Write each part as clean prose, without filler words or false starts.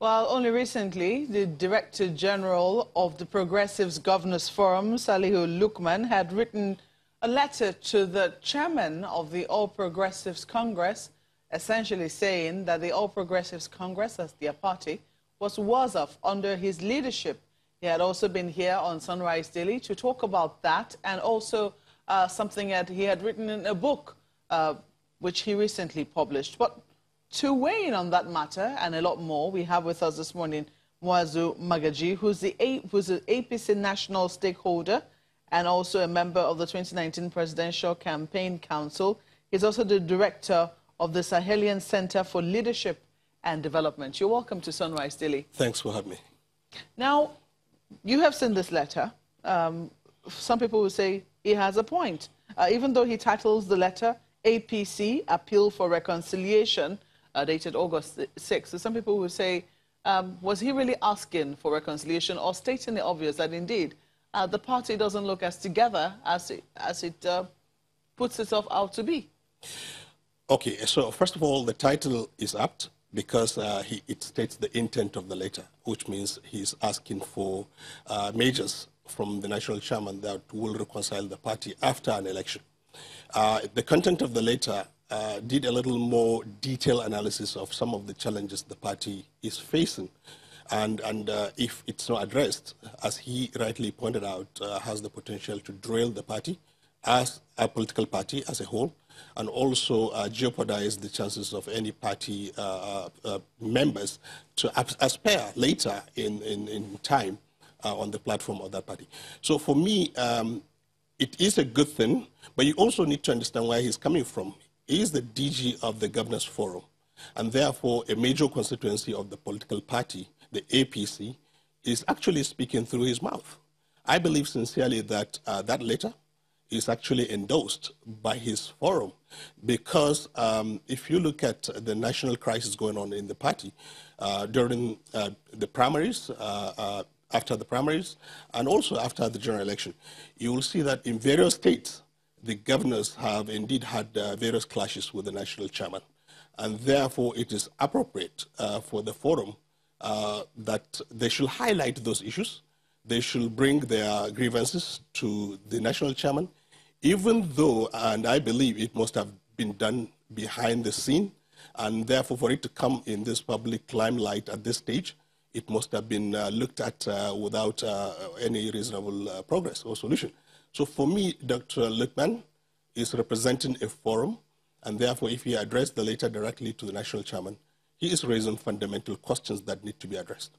Well, only recently, the Director General of the Progressives Governors Forum, Salihu Lukman, had written a letter to the chairman of the All Progressives Congress, essentially saying that the All Progressives Congress, as their party, was worse off under his leadership. He had also been here on Sunrise Daily to talk about that, and also something that he had written in a book, which he recently published. But to weigh in on that matter and a lot more, we have with us this morning Muazu Magaji, who's the APC National Stakeholder and also a member of the 2019 Presidential Campaign Council. He's also the director of the Sahelian Center for Leadership and Development. You're welcome to Sunrise Daily. Thanks for having me. Now, you have seen this letter. Some people will say he has a point. Even though he titles the letter APC, Appeal for Reconciliation, dated August 6th. So some people will say, was he really asking for reconciliation or stating the obvious that indeed the party doesn't look as together as it puts itself out to be? Okay, so first of all, the title is apt because it states the intent of the letter, which means he's asking for measures from the national chairman that will reconcile the party after an election. The content of the letter did a little more detailed analysis of some of the challenges the party is facing. And if it's not addressed, as he rightly pointed out, has the potential to derail the party as a political party as a whole, and also jeopardize the chances of any party members to aspire later in time on the platform of that party. So for me, it is a good thing, but you also need to understand where he's coming from. He is the DG of the Governors Forum, and therefore a major constituency of the political party, the APC, is actually speaking through his mouth. I believe sincerely that that letter is actually endorsed by his forum because if you look at the national crisis going on in the party during the primaries, after the primaries, and also after the general election, you will see that in various states, the governors have indeed had various clashes with the national chairman. And therefore, it is appropriate for the forum that they should highlight those issues. They should bring their grievances to the national chairman, even though, and I believe it must have been done behind the scene, and therefore for it to come in this public limelight at this stage, it must have been looked at without any reasonable progress or solution. So for me, Dr. Lukman is representing a forum, and therefore if he addressed the letter directly to the national chairman, he is raising fundamental questions that need to be addressed.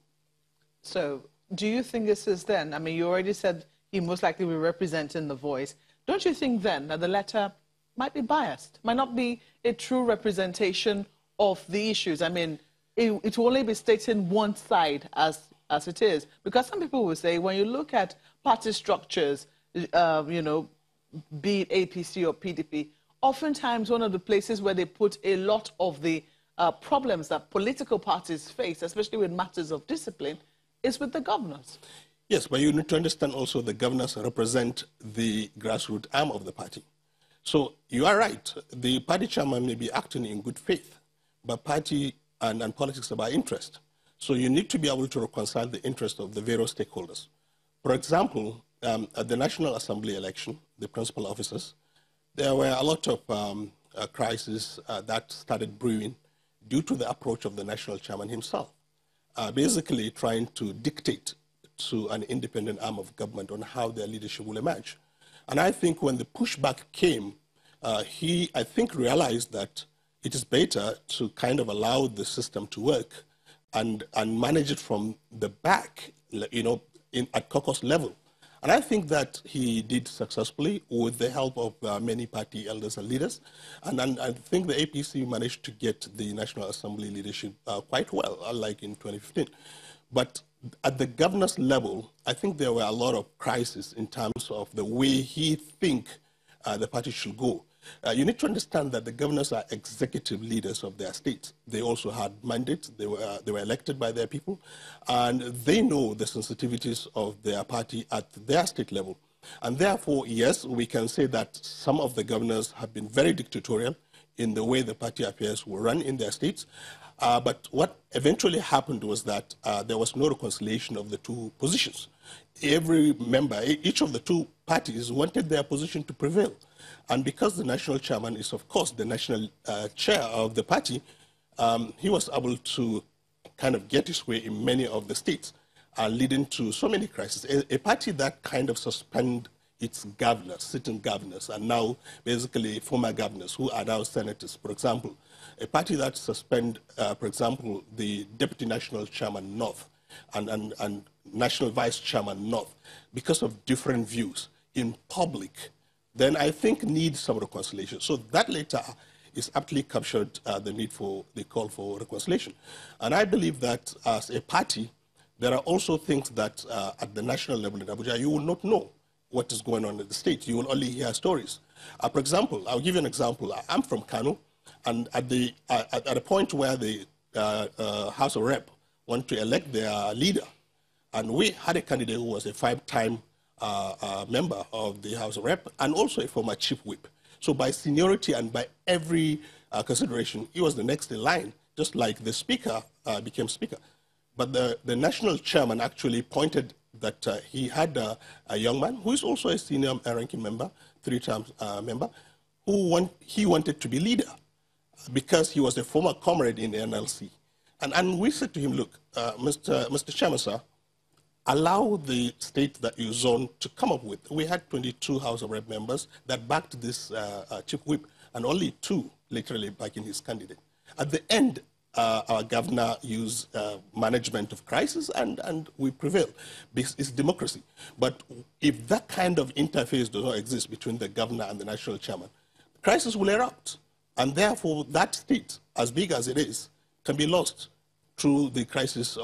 So do you think this is then, I mean, you already said he most likely will be representing the voice. Don't you think then that the letter might be biased, might not be a true representation of the issues? I mean, it will only be stating one side as it is. Because some people will say, when you look at party structures, you know, be it APC or PDP, oftentimes one of the places where they put a lot of the problems that political parties face, especially with matters of discipline, is with the governors. Yes, but you need to understand also the governors represent the grassroots arm of the party. So you are right. The party chairman may be acting in good faith, but party and politics are by interest. So you need to be able to reconcile the interests of the various stakeholders. For example, at the National Assembly election, the principal officers, there were a lot of crises that started brewing due to the approach of the national chairman himself, basically trying to dictate to an independent arm of government on how their leadership will emerge. And I think when the pushback came, he, I think, realized that it is better to kind of allow the system to work and manage it from the back, you know, at caucus level. And I think that he did successfully with the help of many party elders and leaders. And I think the APC managed to get the National Assembly leadership quite well, unlike in 2015. But at the governor's level, I think there were a lot of crises in terms of the way he thinks the party should go. You need to understand that the governors are executive leaders of their states. They also had mandates. They were elected by their people, and they know the sensitivities of their party at their state level. And therefore, yes, we can say that some of the governors have been very dictatorial in the way the party affairs were run in their states. But what eventually happened was that there was no reconciliation of the two positions. Every member, each of the two parties wanted their position to prevail. And because the national chairman is, of course, the national chair of the party, he was able to kind of get his way in many of the states, leading to so many crises. A party that kind of suspend its governors, sitting governors, and now basically former governors who are now senators, for example. A party that suspend, for example, the deputy national chairman North and national vice chairman North because of different views in public, then I think needs some reconciliation. So that letter is aptly captured the need for the call for reconciliation. And I believe that as a party, there are also things that at the national level in Abuja, you will not know what is going on in the state. You will only hear stories. For example, I'll give you an example. I'm from Kano, and at a point where the House of Rep want to elect their leader, and we had a candidate who was a 5-time member of the House of Rep and also a former chief whip. So by seniority and by every consideration, he was the next in line, just like the speaker became speaker. But the national chairman actually pointed that he had a young man who is also a senior ranking member, 3-time member, who he wanted to be leader because he was a former comrade in the NLC. And we said to him, look, Mr. Chairman, sir, allow the state that you zone to come up with. We had 22 House of Rep members that backed this chief whip, and only 2 literally backing his candidate. At the end, our governor used management of crisis, and we prevail. It's democracy. But if that kind of interface does not exist between the governor and the national chairman, crisis will erupt. And therefore, that state, as big as it is, can be lost through the crisis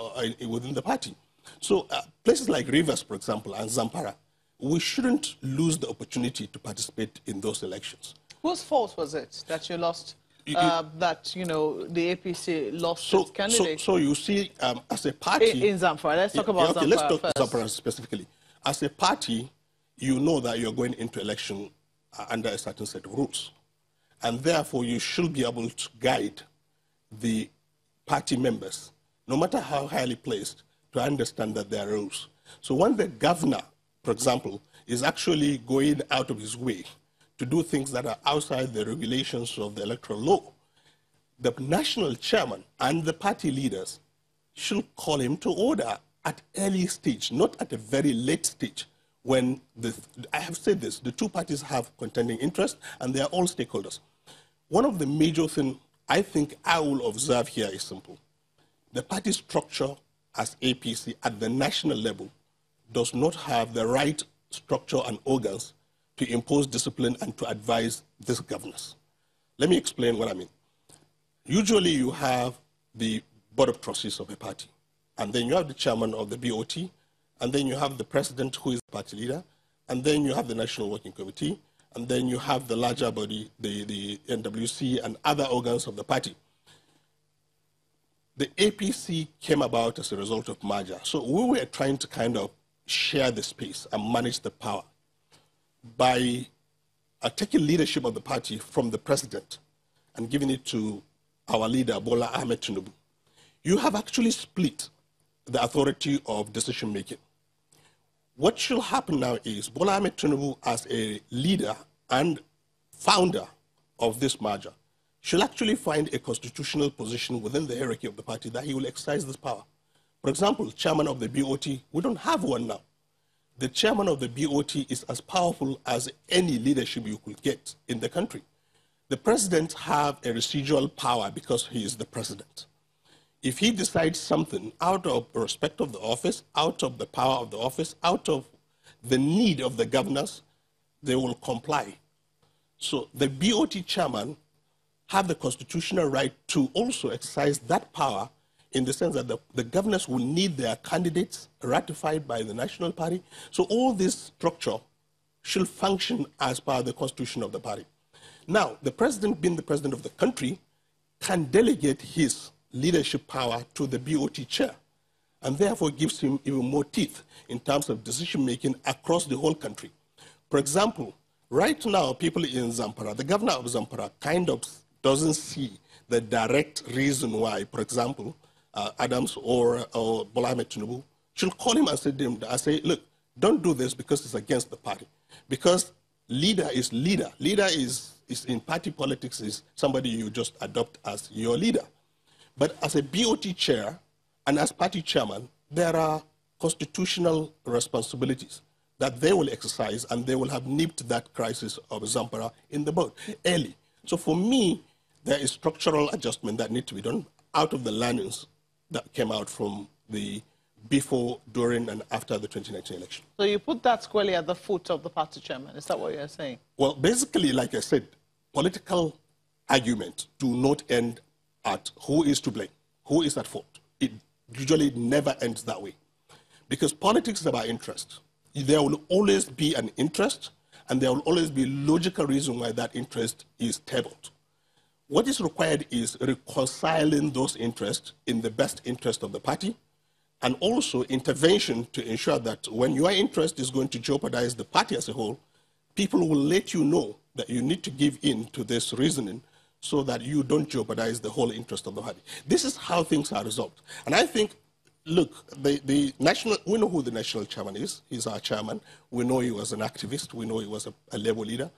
within the party. So places like Rivers, for example, and Zamfara, we shouldn't lose the opportunity to participate in those elections. Whose fault was it that you lost? That, you know, the APC lost its candidate? So you see, as a party... In Zamfara, let's talk about Zamfara let's talk first. Zamfara specifically. As a party, you know that you're going into election under a certain set of rules. And therefore, you should be able to guide the party members, no matter how highly placed, to understand that there are rules. So when the governor, for example, is actually going out of his way to do things that are outside the regulations of the electoral law, the national chairman and the party leaders should call him to order at early stage, not at a very late stage, when I have said this, the two parties have contending interests and they are all stakeholders. One of the major things I think I will observe here is simple. The party structure as APC at the national level does not have the right structure and organs to impose discipline and to advise this governors. Let me explain what I mean. Usually you have the board of trustees of a party, and then you have the chairman of the BOT, and then you have the president who is the party leader, and then you have the national working committee, and then you have the larger body, the NWC and other organs of the party. The APC came about as a result of merger. So we were trying to kind of share the space and manage the power by taking leadership of the party from the president and giving it to our leader, Bola Ahmed Tinubu. You have actually split the authority of decision-making. What should happen now is Bola Ahmed Tinubu, as a leader and founder of this merger, should actually find a constitutional position within the hierarchy of the party that he will exercise this power. For example, chairman of the BOT, we don't have one now. The chairman of the BOT is as powerful as any leadership you could get in the country. The president has a residual power because he is the president. If he decides something out of respect of the office, out of the power of the office, out of the need of the governors, they will comply. So the BOT chairman have the constitutional right to also exercise that power in the sense that the governors will need their candidates ratified by the national party. So all this structure should function as per the constitution of the party. Now, the president, being the president of the country, can delegate his leadership power to the BOT chair, and therefore gives him even more teeth in terms of decision-making across the whole country. For example, right now, people in Zamfara, the governor of Zamfara kind of doesn't see the direct reason why, for example, Adams or Bola Ahmed Tinubu should call him and say, look, don't do this because it's against the party. Because leader is leader. Leader is in party politics is somebody you just adopt as your leader. But as a BOT chair and as party chairman, there are constitutional responsibilities that they will exercise, and they will have nipped that crisis of Zamfara in the bud early. So for me, there is structural adjustment that needs to be done out of the learnings that came out from the before, during, and after the 2019 election. So you put that squarely at the foot of the party chairman. Is that what you're saying? Well, basically, like I said, political arguments do not end at who is to blame, who is at fault. It usually never ends that way. Because politics is about interest. There will always be an interest, and there will always be a logical reason why that interest is tabled. What is required is reconciling those interests in the best interest of the party, and also intervention to ensure that when your interest is going to jeopardize the party as a whole, people will let you know that you need to give in to this reasoning so that you don't jeopardize the whole interest of the party. This is how things are resolved. And I think, look, we know who the national chairman is. He's our chairman. We know he was an activist. We know he was a labor leader.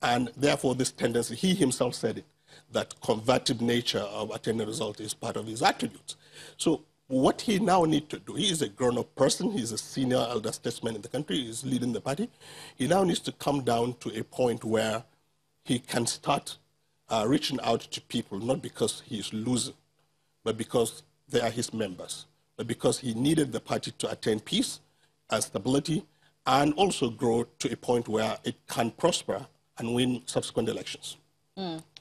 And therefore, this tendency, he himself said it, that combative nature of attaining result is part of his attributes. So what he now needs to do, he is a grown-up person. He's a senior elder statesman in the country. He's leading the party. He now needs to come down to a point where he can start reaching out to people, not because he is losing, but because they are his members, but because he needed the party to attain peace and stability and also grow to a point where it can prosper and win subsequent elections.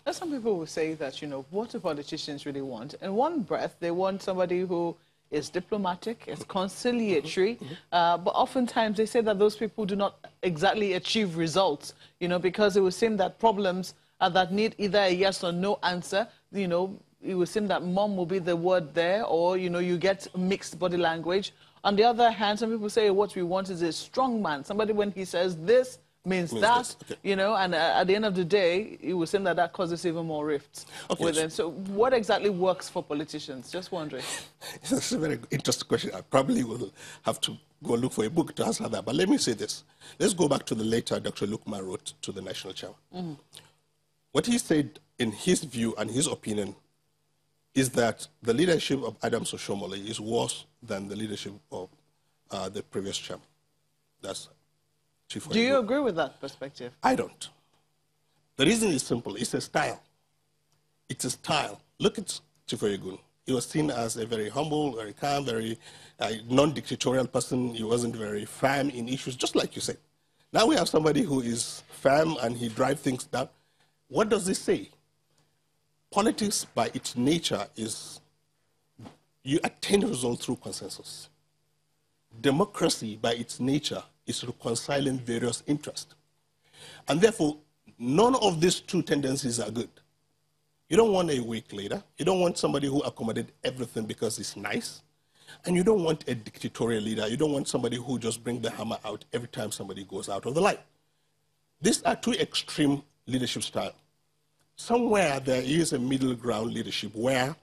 Some people will say that, what do politicians really want? In one breath, they want somebody who is diplomatic, is conciliatory, but oftentimes they say that those people do not exactly achieve results, because it would seem that problems that need either a yes or no answer, it would seem that mom will be the word there, or, you get mixed body language. On the other hand, some people say what we want is a strong man, somebody when he says this, means that, okay. And at the end of the day, it would seem that that causes even more rifts within. So what exactly works for politicians? Just wondering. That's a very interesting question. I probably will have to go look for a book to answer that. But let me say this. Let's go back to the letter Dr. Lukman wrote to the national chairman. What he said, in his view and his opinion, is that the leadership of Adams Oshomole is worse than the leadership of the previous chairman. That's Do you agree with that perspective? I don't. The reason is simple. It's a style. It's a style. Look at Chief Oyegun. He was seen as a very humble, very calm, very non-dictatorial person. He wasn't very firm in issues, just like you said. Now we have somebody who is firm and he drives things down. What does this say? Politics, by its nature, is you attain results through consensus. Democracy, by its nature, is reconciling various interests. And therefore, none of these two tendencies are good. You don't want a weak leader. You don't want somebody who accommodates everything because it's nice. And you don't want a dictatorial leader. You don't want somebody who just brings the hammer out every time somebody goes out of the line. These are two extreme leadership styles. Somewhere there is a middle ground leadership where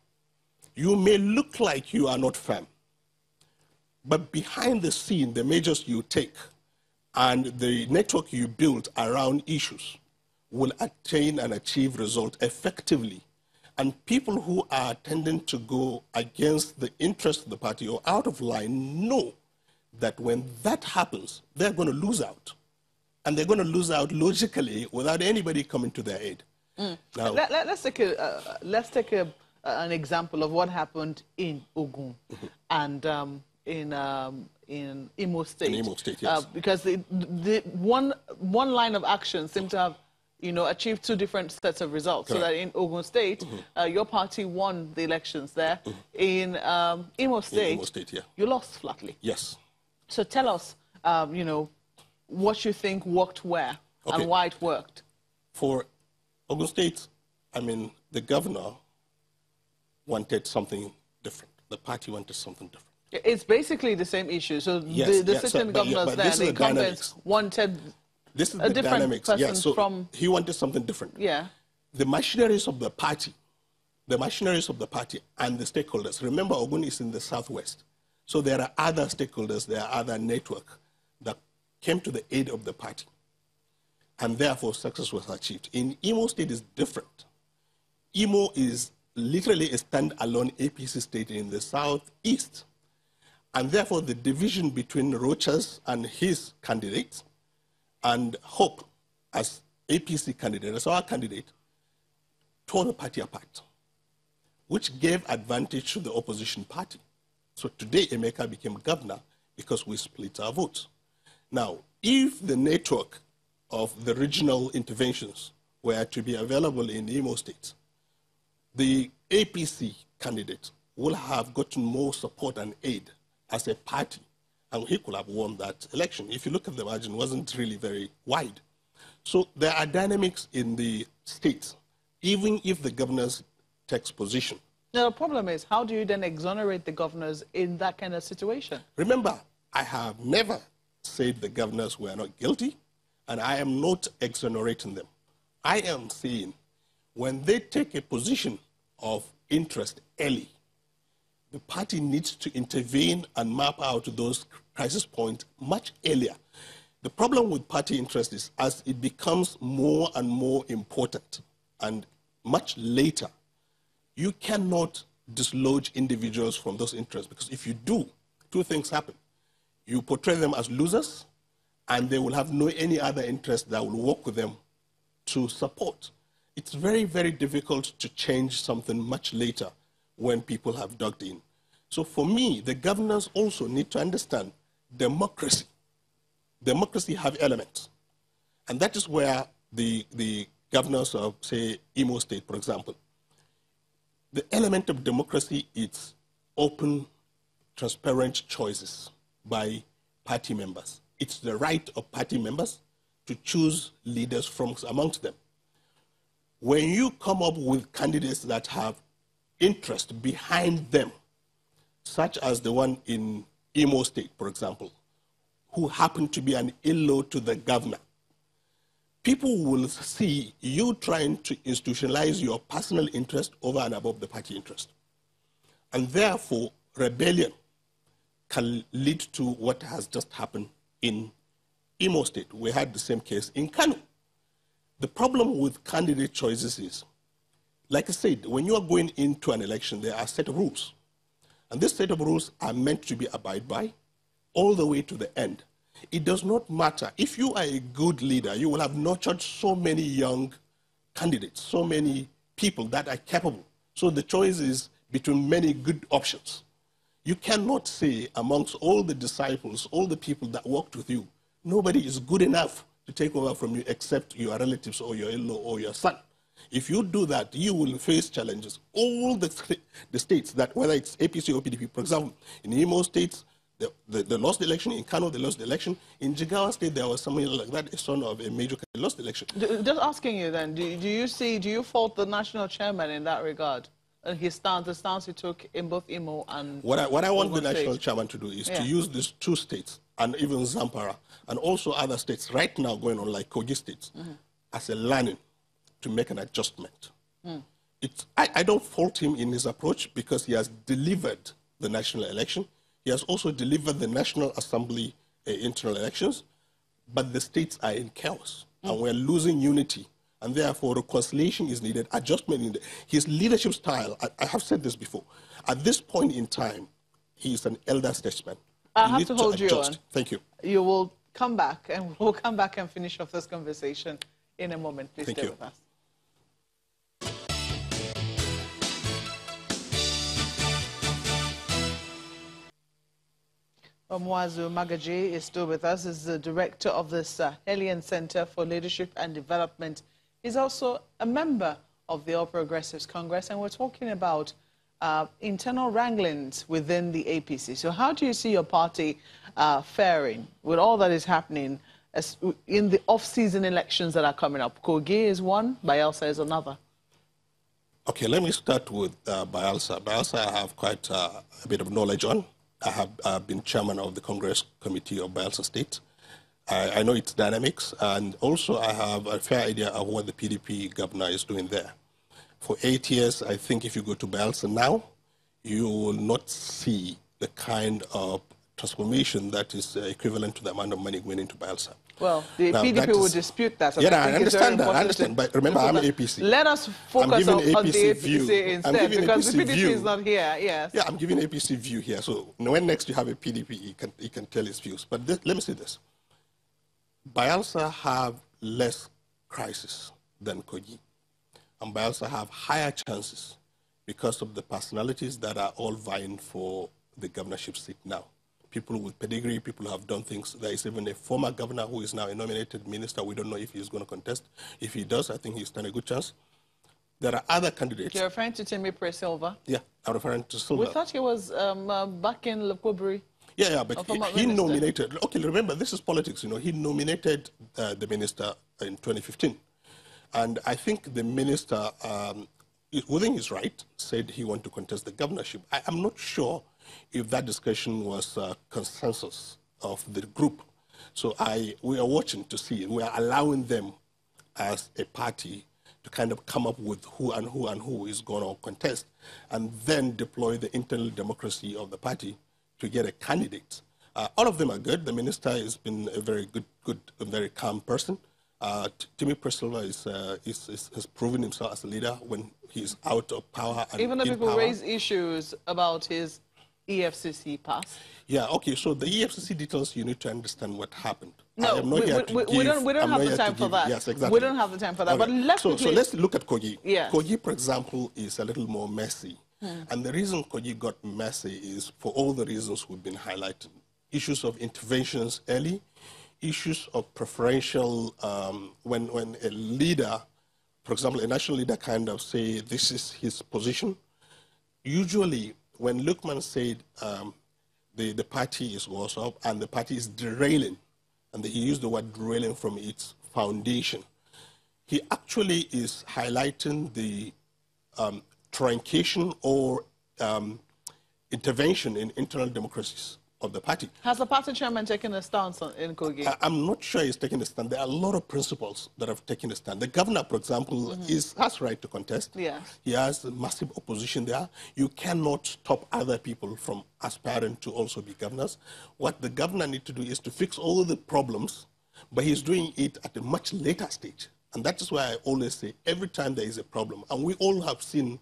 you may look like you are not firm, but behind the scene, the measures you take and the network you build around issues will attain and achieve results effectively. And people who are tending to go against the interest of the party or out of line know that when that happens, they're going to lose out. And they're going to lose out logically without anybody coming to their aid. Now, let's take an example of what happened in Ogun and in Imo State. In Imo State, yes. Because the one line of action seemed to have, achieved two different sets of results. Correct. So that in Ogun State, your party won the elections there. In Imo State, you lost flatly. Yes. So tell us, what you think worked where and why it worked. For Ogun State, the governor wanted something different. The party wanted something different. It's basically the same issue. So the sitting governors there, the incumbents wanted this is a the different dynamics. person So from... he wanted something different. Yeah. the machineries of the party and the stakeholders. Remember, Ogun is in the southwest. So there are other stakeholders, there are other networks that came to the aid of the party. And therefore, success was achieved. In Imo State is different. Imo is literally a standalone APC state in the southeast. And therefore, the division between Rochas and his candidates and Hope as APC candidate, as our candidate, tore the party apart, which gave advantage to the opposition party. So today, Emeka became governor because we split our votes. Now, if the network of the regional interventions were to be available in Imo State, the APC candidate will have gotten more support and aid as a party, and he could have won that election. If you look at the margin, it wasn't really very wide. So there are dynamics in the states, even if the governors takes position. Now, the problem is, how do you then exonerate the governors in that kind of situation? Remember, I have never said the governors were not guilty, and I am not exonerating them. I am saying when they take a position of interest early, the party needs to intervene and map out those crisis points much earlier. The problem with party interest is as it becomes more and more important and much later, you cannot dislodge individuals from those interests, because if you do, two things happen. You portray them as losers, and they will have no any other interest that will work with them to support. It's very, very difficult to change something much later when people have dug in. So for me, the governors also need to understand democracy. Democracy have elements. And that is where the governors of, say, Imo State, for example, the element of democracy is open, transparent choices by party members. It's the right of party members to choose leaders from amongst them. When you come up with candidates that have interest behind them, such as the one in Imo State, for example, who happen to be an in-law to the governor, people will see you trying to institutionalize your personal interest over and above the party interest. And therefore, rebellion can lead to what has just happened in Imo State. We had the same case in Kano. The problem with candidate choices is, like I said, when you are going into an election, there are a set of rules. And this set of rules are meant to be abided by all the way to the end. It does not matter. If you are a good leader, you will have nurtured so many young candidates, so many people that are capable. So the choice is between many good options. You cannot say amongst all the disciples, all the people that worked with you, nobody is good enough to take over from you except your relatives or your in-law or your son. If you do that, you will face challenges. All the states that, whether it's APC or PDP, for example, in Imo States, they lost the election. In Kano, they lost the election. In Jigawa State, there was somebody like that, a son of a major, lost the election. Just asking you then, do you fault the national chairman in that regard? The stance he took in both Imo and What I want the national chairman to do is to use these two states, and even Zamfara, and also other states right now going on, like Kogi states, as a learning to make an adjustment. I don't fault him in his approach because he has delivered the national election. He has also delivered the National Assembly internal elections, but the states are in chaos, and we're losing unity, and therefore reconciliation is needed, adjustment needed. His leadership style, I have said this before, at this point in time, he is an elder statesman. I have to hold you on. Thank you. You will come back, and we'll come back and finish off this conversation in a moment. Please stay with us. Mwazu Magaji is still with us. He's the director of the Sahelian Center for Leadership and Development. He's also a member of the All Progressives Congress, and we're talking about internal wranglings within the APC. So how do you see your party faring with all that is happening in the off-season elections that are coming up? Kogi is one, Bayelsa is another. Okay, let me start with Bayelsa. Bayelsa I have quite a bit of knowledge on. I have been chairman of the Congress Committee of Bayelsa State. I know its dynamics, and also I have a fair idea of what the PDP governor is doing there. For 8 years, I think if you go to Bielsa now, you will not see the kind of transformation that is equivalent to the amount of money going into Bielsa. Well, the PDP will dispute that. Yeah, I understand that. I understand. But remember, I'm APC. Let us focus on the APC view. instead, because the PDP is not here. Yes. Yeah, I'm giving APC view here. So when next you have a PDP, he can tell his views. But let me say this. Bielsa have less crisis than Kogi. And Bielsa have higher chances because of the personalities that are all vying for the governorship seat now. People with pedigree, people who have done things. There is even a former governor who is now a nominated minister. We don't know if he's going to contest. If he does, I think he's got a good chance. There are other candidates. You're referring to Timmy Pre-Silva? Yeah, I'm referring to Silva. We thought he was back in Lekobri. Yeah, but he nominated. Okay, remember, this is politics, you know. He nominated the minister in 2015. And I think the minister, within his right, said he wanted to contest the governorship. I'm not sure if that discussion was consensus of the group. So we are watching to see. We are allowing them as a party to kind of come up with who and who is going to contest, and then deploy the internal democracy of the party to get a candidate. All of them are good. The minister has been a very good, very calm person. Timmy Pre-Silva has proven himself as a leader when he's out of power and even though people power. Raise issues about his EFCC pass. Yeah, okay, so the EFCC details, you need to understand what happened. No, we don't have the time for that. Yes, exactly. We don't have the time for that. Okay. But so let's look at Kogi. Yes. Kogi, for example, is a little more messy. And the reason Kogi got messy is for all the reasons we've been highlighting. Issues of interventions early, issues of preferential, when a leader, for example, a national leader kind of say this is his position. Usually, when Lukman said the party is worse off and the party is derailing, and he used the word derailing from its foundation, he actually is highlighting the truncation or intervention in internal democracies of the party. Has the party chairman taken a stance in Kogi? I'm not sure he's taking a stand. There are a lot of principles that have taken a stand. The governor, for example, has right to contest. Yeah. He has massive opposition there. You cannot stop other people from aspiring to also be governors. What the governor needs to do is to fix all the problems, but he's doing it at a much later stage. And that is why I always say every time there is a problem, and we all have seen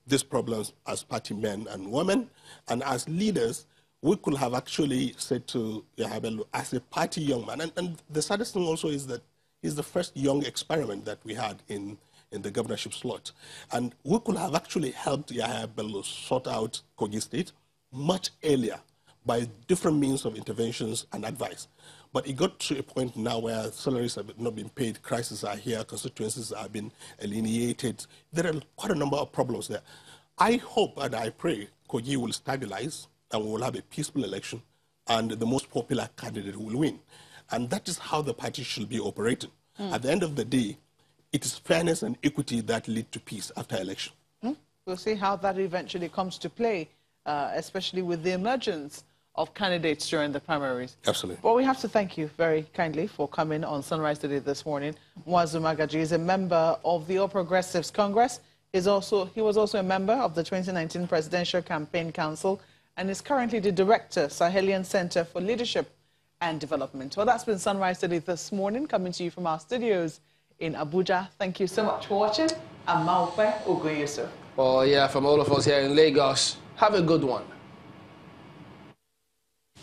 these problems as party men and women, and as leaders, we could have actually said to Yahya Bello, as a party young man, and the saddest thing also is that he's the first young experiment that we had in the governorship slot. And we could have actually helped Yahya Bello sort out Kogi State much earlier by different means of interventions and advice. But it got to a point now where salaries have not been paid, crises are here, constituencies are being alienated. There are quite a number of problems there. I hope and I pray Kogi will stabilize and we will have a peaceful election and the most popular candidate will win. And that is how the party should be operating. At the end of the day, it is fairness and equity that lead to peace after election. We'll see how that eventually comes to play, especially with the emergence of candidates during the primaries. Absolutely. Well, we have to thank you very kindly for coming on Sunrise Today this morning. Muazu Magaji is a member of the All Progressives Congress. He was also a member of the 2019 Presidential Campaign Council and is currently the director, Sahelian Center for Leadership and Development. Well, that's been Sunrise Today this morning, coming to you from our studios in Abuja. Thank you so much for watching. I'm Maupe Ogunyesu. Well, yeah, from all of us here in Lagos, have a good one.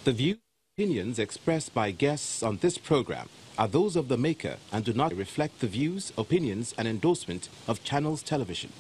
The views and opinions expressed by guests on this program are those of the maker and do not reflect the views, opinions, and endorsement of Channels Television.